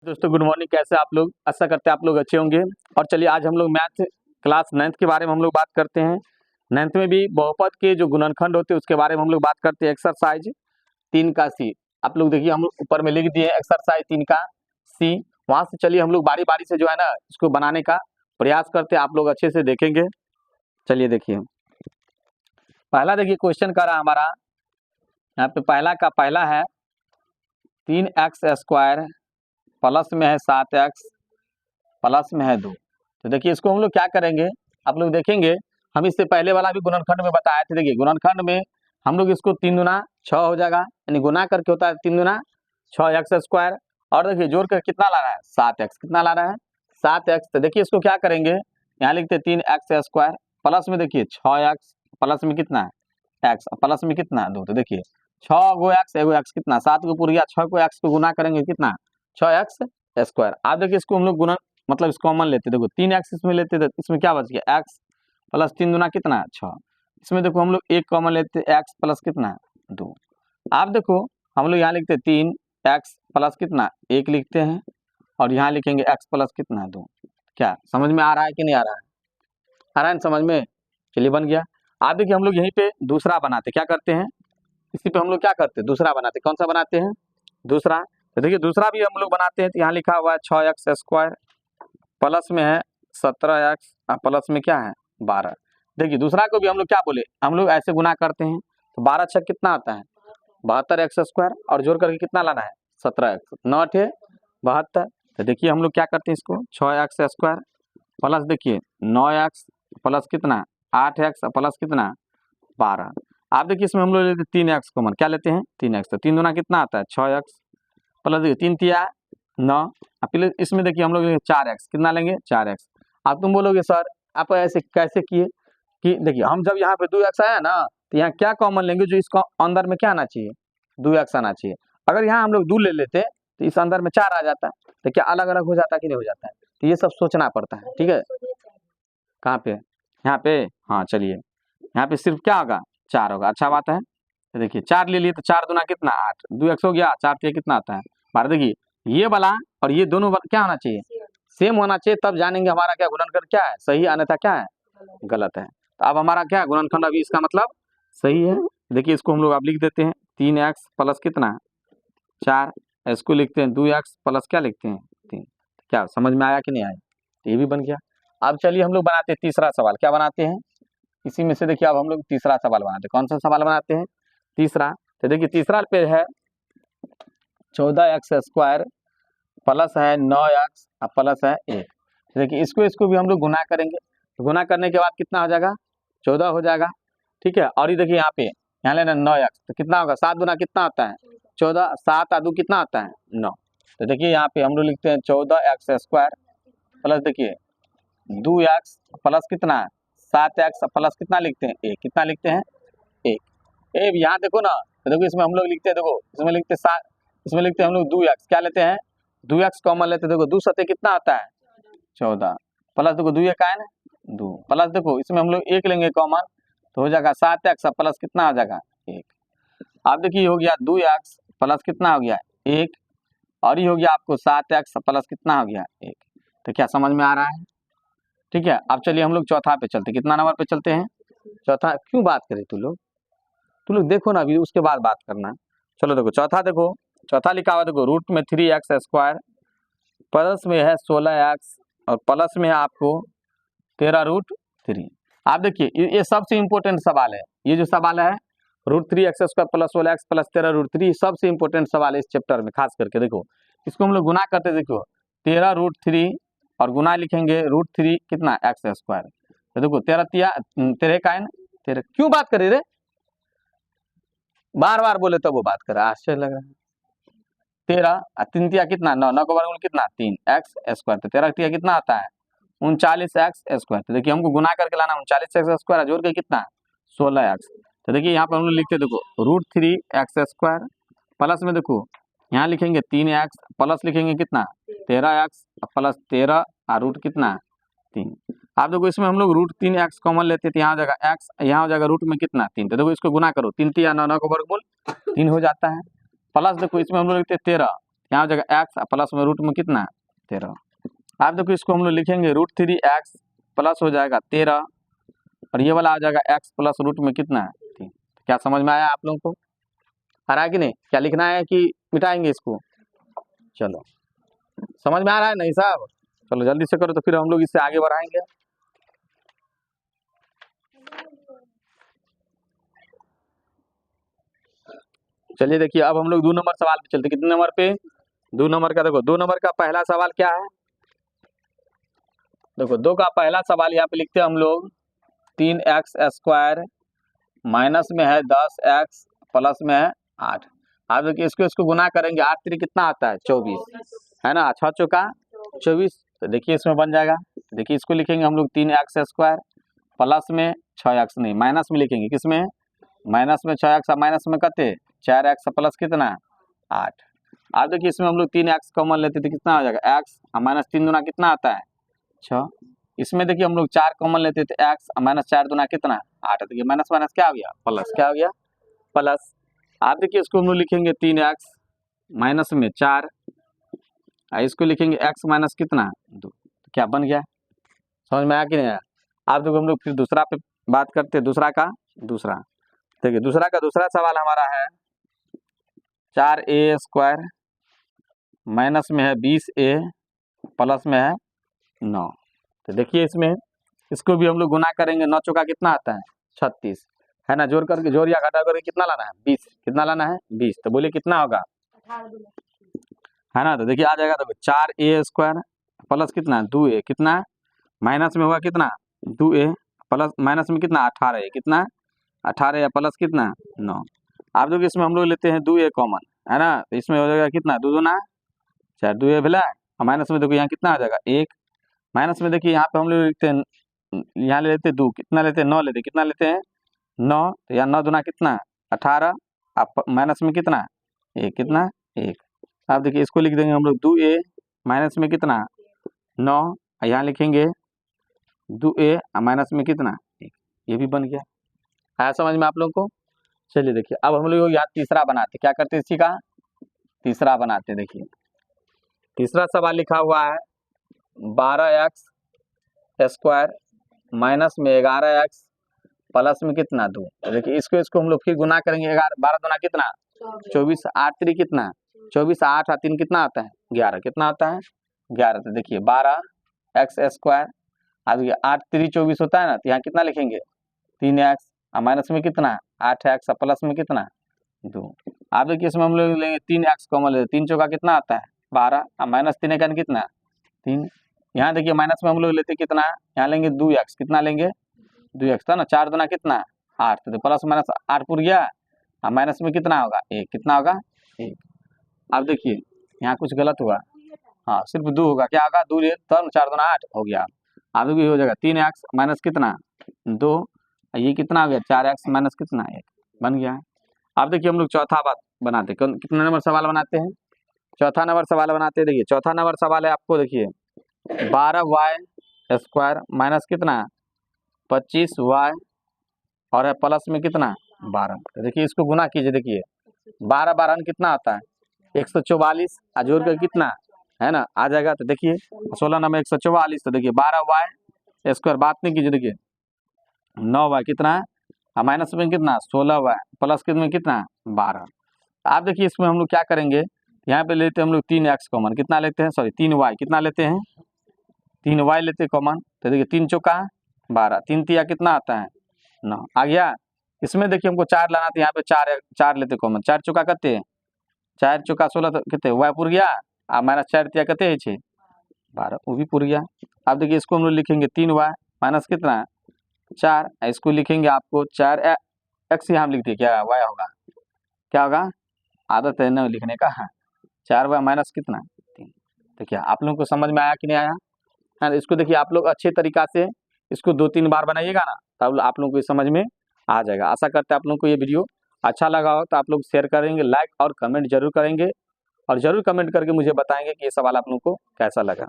दोस्तों good morning. कैसे आप लोग? आशा करते हैं आप लोग अच्छे होंगे। और चलिए आज हम लोग मैथ क्लास 9th के बारे में हम लोग बात करते हैं। 9th में भी बहुपद के जो गुणनखंड होते हैं उसके बारे में हम लोग बात करते हैं। एक्सरसाइज 3 का सी, आप लोग देखिए हम लोग ऊपर में लिख दिए एक्सरसाइज 3 का सी। वहां से चलिए हम लोग बारी बारी से जो है ना इसको बनाने का प्रयास करते हैं, आप लोग अच्छे से देखेंगे। चलिए देखिए पहला देखिए क्वेश्चन कर रहा है हमारा, यहाँ पे पहला का पहला है 3x² प्लस में है 7x प्लस में है 2। तो देखिए इसको हम लोग क्या करेंगे, आप लोग देखेंगे। हम इससे पहले वाला भी गुणनखंड में बताए थे। देखिए गुणनखंड में हम लोग इसको 3 दूना 6 हो जाएगा, यानी गुना करके होता है 3 दूना 6x²। और देखिए जोड़ कर कितना ला रहा है 7x, कितना ला रहा है 7x। तो देखिए इसको क्या करेंगे, यहाँ लिखते 3x² प्लस में देखिए 6x प्लस में कितना है x प्लस में कितना है 2। तो देखिए 6 गो x एगो x कितना 7 को पूरा 6 को x को गुना करेंगे कितना 6x²। आप देखिए इसको हम लोग गुना मतलब इसको कॉमन लेते, देखो 3x इसमें लेते तो इसमें क्या बच गया x प्लस 3 दूना कितना है 6। इसमें देखो हम लोग एक कॉमन लेते x प्लस कितना 2। आप देखो हम लोग यहाँ लिखते 3x प्लस कितना 1 लिखते हैं और यहाँ लिखेंगे x प्लस कितना 2। क्या समझ में आ रहा है कि नहीं आ रहा है? आ रहा है समझ में? चलिए बन गया। आप देखिए हम लोग यहीं पे दूसरा बनाते, क्या करते हैं इसी पे हम लोग क्या करते हैं दूसरा बनाते। कौन सा बनाते हैं? दूसरा। तो देखिए दूसरा भी हम लोग बनाते हैं। तो यहाँ लिखा हुआ है 6x² प्लस में है 17x प्लस में क्या है 12। देखिए दूसरा को भी हम लोग क्या बोले, हम लोग ऐसे गुना करते हैं। तो 12 छक कितना आता है 72x² और जोड़ करके कितना लाना है 17x, 9 × 72। तो देखिए हम लोग क्या करते हैं इसको 6x² प्लस देखिए 9x प्लस कितना 8x प्लस कितना 12। आप देखिए इसमें हम लोग लेते 3x कॉमन, क्या लेते हैं 3x। तो 3 दूना कितना आता है 6x प्लस देखिए 3 तिया 9। फिर इसमें देखिए हम लोग 4x, कितना लेंगे 4x। आप तुम बोलोगे सर आप ऐसे कैसे किए कि देखिए हम जब यहाँ पे 2x आया ना तो यहाँ क्या कॉमन लेंगे, जो इसको अंदर में क्या आना चाहिए 2x आना चाहिए। अगर यहाँ हम लोग 2 ले लेते तो इस अंदर में 4 आ जाता है, तो क्या अलग अलग हो जाता है कि नहीं हो जाता है? तो ये सब सोचना पड़ता है, ठीक है। कहाँ पे? यहाँ पे। हाँ चलिए यहाँ पे सिर्फ क्या होगा 4 होगा, अच्छा बात है। तो देखिए 4 ले लिए तो 4 दूना कितना 8, 2x हो गया, 4 तिया कितना आता है 12। देखिए ये वाला और ये दोनों क्या होना चाहिए सेम होना चाहिए, तब जानेंगे हमारा क्या गुणनखंड क्या है सही, अन्यथा क्या है गलत है। तो अब हमारा क्या गुणनखंड अभी इसका मतलब सही है। देखिए इसको हम लोग अब लिख देते हैं 3x प्लस कितना 4, इसको लिखते हैं 2x प्लस क्या लिखते हैं 3। क्या समझ में आया कि नहीं आया? ये भी बन गया। अब चलिए हम लोग बनाते हैं तीसरा सवाल। क्या बनाते हैं इसी में से? देखिए अब हम लोग तीसरा सवाल बनाते हैं। कौन सा सवाल बनाते हैं? तीसरा। तो देखिए तीसरा पे है 14x² प्लस है 9x प्लस है 1। देखिए इसको भी हम लोग गुना करेंगे। तो गुना करने के बाद कितना हो जाएगा 14 हो जाएगा, ठीक है। और ये देखिए यहाँ लेना 9x, तो कितना होगा 7 दूना कितना आता है 14, 7 आ 2 कितना आता है 9। तो देखिए यहाँ पे हम लोग लिखते हैं 14x² प्लस देखिए 2x प्लस कितना 7x प्लस कितना लिखते हैं 1, कितना लिखते हैं 1। यहाँ देखो ना, तो देखो इसमें हम लोग लिखते हैं, देखो इसमें लिखते 7, इसमें लिखते हैं हम लोग 2x, क्या लेते हैं 2x कॉमन लेते हैं। देखो 2 सत्ते कितना आता है 14 प्लस देखो 2 का है ना 2 प्लस देखो इसमें हम लोग 1 लेंगे कॉमन तो हो जाएगा 7x प्लस कितना आ जाएगा 1। अब देखिए हो गया 2x प्लस कितना हो गया 1 और ये हो गया आपको 7x प्लस कितना हो गया 1। तो क्या समझ में आ रहा है? ठीक है। अब चलिए हम लोग चौथा पे चलते, कितना नंबर पे चलते हैं चौथा। क्यों बात करें तू लोग देखो ना अभी उसके बाद बात करना। चलो देखो चौथा, देखो चौथा लिखा हुआ देखो रूट में 3x² प्लस में है 16x और प्लस में है आपको 13√3। आप देखिए ये सबसे इंपॉर्टेंट सवाल है। ये जो सवाल है √3x² प्लस 16x प्लस 13√3 सबसे इंपॉर्टेंट सवाल है इस चैप्टर में। खास करके देखो इसको हम लोग गुना करते, देखो 13√3 और गुना लिखेंगे √3 कितना x²। तो देखो 13 का है ना 13। क्यों बात करे रे, बार बार बोले तब वो बात करे, आश्चर्य लग रहा है। 13 3 तिया कितना 9, 9 का वर्गमूल कितना 3x²। तो 13 तिया कितना आता है 39x²। तो देखिए हमको गुना करके लाना 39x² जोड़ के कितना 16x। तो देखिए यहाँ पर हम लोग लिखते देखो √3x² प्लस में देखो यहाँ लिखेंगे 3x प्लस लिखेंगे कितना 13x प्लस 13 और रूट कितना 3। आप देखो इसमें हम लोग √3x कॉमन लेते हैं तो यहाँ हो जाएगा x, यहाँ हो जाएगा रूट में कितना 3। तो देखो इसको गुना करो 3 तिया 9, 9 का वर्गमूल 3 हो जाता है। प्लस देखो इसमें हम लोग लिखते हैं 13, यहाँ हो जाएगा एक्स प्लस में रूट में कितना 13। आप देखो इसको हम लोग लिखेंगे √3x प्लस हो जाएगा 13 और ये वाला आ जाएगा x प्लस रूट में कितना 3। क्या समझ में आया आप लोगों को? आ रहा है कि नहीं? क्या लिखना है कि मिटाएंगे इसको? चलो समझ में आ रहा है नहीं साहब? चलो जल्दी से करो तो फिर हम लोग इससे आगे बढ़ाएंगे। चलिए देखिए अब हम लोग 2 नंबर सवाल पे चलते। कितने नंबर पे? 2 नंबर का। देखो 2 नंबर का पहला सवाल क्या है? देखो 2 का पहला सवाल यहाँ पे लिखते हैं हम लोग 3x² माइनस में है 10x प्लस में है 8। आप देखिए इसको गुना करेंगे 8 3 कितना आता है 24 है ना। 6 चौका 24। तो देखिए इसमें बन जाएगा। देखिए इसको लिखेंगे हम लोग 3x² प्लस में 6x नहीं माइनस में लिखेंगे। किसमें? माइनस में 6x माइनस में कते 4x प्लस कितना 8। आप देखिए इसमें हम लोग 3x कॉमन लेते थे कितना हो जाएगा x माइनस 3 दूना कितना आता है 6। इसमें देखिए हम लोग 4 कॉमन लेते थे x माइनस 4 दूना कितना 8। देखिए माइनस माइनस क्या हो गया प्लस। क्या हो गया प्लस। आप देखिए इसको हम लोग लिखेंगे 3x माइनस में 4 इसको लिखेंगे x माइनस कितना 2। तो क्या बन गया? समझ में आया कि नहीं आया? आप देखो हम लोग फिर दूसरा पे बात करते हैं। दूसरा देखिए दूसरा सवाल हमारा है 4a² माइनस में है 20a प्लस में है 9। तो देखिए इसमें इसको भी हम लोग गुना करेंगे। 9 चौका कितना आता है 36 है ना। जोड़ करके जोड़ या घटा करके कितना लाना है 20। कितना लाना है 20। तो बोलिए कितना होगा है ना। तो देखिए आ जाएगा। देखो 4a² प्लस कितना 2a कितना माइनस में होगा कितना 2a प्लस माइनस में कितना 18a कितना 18 प्लस कितना 9। आप देखिए इसमें हम लोग लेते हैं 2a कॉमन है ना। तो इसमें हो जाएगा कितना 2 दूना 4 2a भेला और माइनस में देखो यहाँ कितना आ जाएगा 1 माइनस में देखिए यहाँ पे हम लोग लिखते हैं यहाँ ले लेते हैं 2 कितना लेते हैं 9 लेते हैं कितना लेते हैं 9। तो यहाँ 9 दूना कितना 18 आप माइनस में कितना 1 कितना 1। आप देखिए इसको लिख देंगे हम लोग 2a माइनस में कितना 9 यहाँ लिखेंगे 2a माइनस में कितना 1। ये भी बन गया। आया समझ में आप लोगों को? चलिए देखिए अब हम लोग यहाँ तीसरा बनाते। क्या करते इसी का तीसरा बनाते। देखिए तीसरा सवाल लिखा हुआ है 12x² माइनस में 11x प्लस में कितना 2। देखिए इसको हम लोग फिर गुना करेंगे। 12 दूना कितना 24 8 3 कितना 24 8 3 कितना आता है 11 कितना आता है 11। तो देखिए 12x²। अब ये 8 3 24 होता है ना। तो यहाँ कितना लिखेंगे 3x माइनस में कितना 8x प्लस में कितना 2। आप देखिए इसमें हम लोग लेंगे 3x कॉमन लेते 3 चौका कितना आता है 12 माइनस 3 का कितना 3। यहाँ देखिए माइनस में हम लोग लेते कितना यहाँ लेंगे 2x कितना लेंगे 2x था ना। 4 दूना कितना 8 तो प्लस माइनस 8 पूर गया और माइनस में कितना होगा 1 कितना होगा 1। अब देखिए यहाँ कुछ गलत हुआ। हाँ सिर्फ 2 होगा। क्या होगा 2 तब 4 दूना 8 हो गया। अब देखिए हो जाएगा 3x माइनस कितना 2 ये कितना हो गया 4x माइनस कितना 1 बन गया है। अब देखिए हम लोग चौथा बात बनाते हैं। कितना नंबर सवाल बनाते हैं? चौथा नंबर सवाल बनाते हैं। देखिए चौथा नंबर सवाल है आपको देखिए 12y² माइनस कितना 25y और है प्लस में कितना 12। तो देखिए इसको गुना कीजिए। देखिए 12 12 कितना आता है 144 जोड़ कर कितना है ना आ जाएगा। तो देखिए 16 नंबर 144। तो देखिए 12y² बात नहीं कीजिए। देखिए 9y कितना है माइनस में कितना 16y प्लस में कितना 12। आप देखिए इसमें हम लोग क्या करेंगे यहाँ पे लेते हैं हम लोग 3x कॉमन कितना लेते हैं 3y कितना लेते हैं 3y लेते हैं कॉमन। तो देखिए 3 चौका 12 3 तिया कितना आता है 9 आ गया। इसमें देखिए हमको 4 लाना था यहाँ पे 4 लेते कॉमन 4 चौका कते 4 चौका 16 तो कितने y पुर गया और माइनस 4 तिया कते है 6 12 वो भी पुर गया। अब देखिए इसको हम लोग लिखेंगे 3y माइनस कितना 4 इसको लिखेंगे आपको 4x यहाँ लिखते क्या y होगा क्या होगा आदत है ना लिखने का 4y माइनस कितना 3। तो क्या आप लोगों को समझ में आया कि नहीं आया है? इसको देखिए आप लोग अच्छे तरीका से इसको 2-3 बार बनाइएगा ना तब आप लोगों को समझ में आ जाएगा। आशा करते हैं आप लोगों को ये वीडियो अच्छा लगा हो तो आप लोग शेयर करेंगे लाइक और कमेंट जरूर करेंगे और जरूर कमेंट करके मुझे बताएंगे कि ये सवाल आप लोगों को कैसा लगा।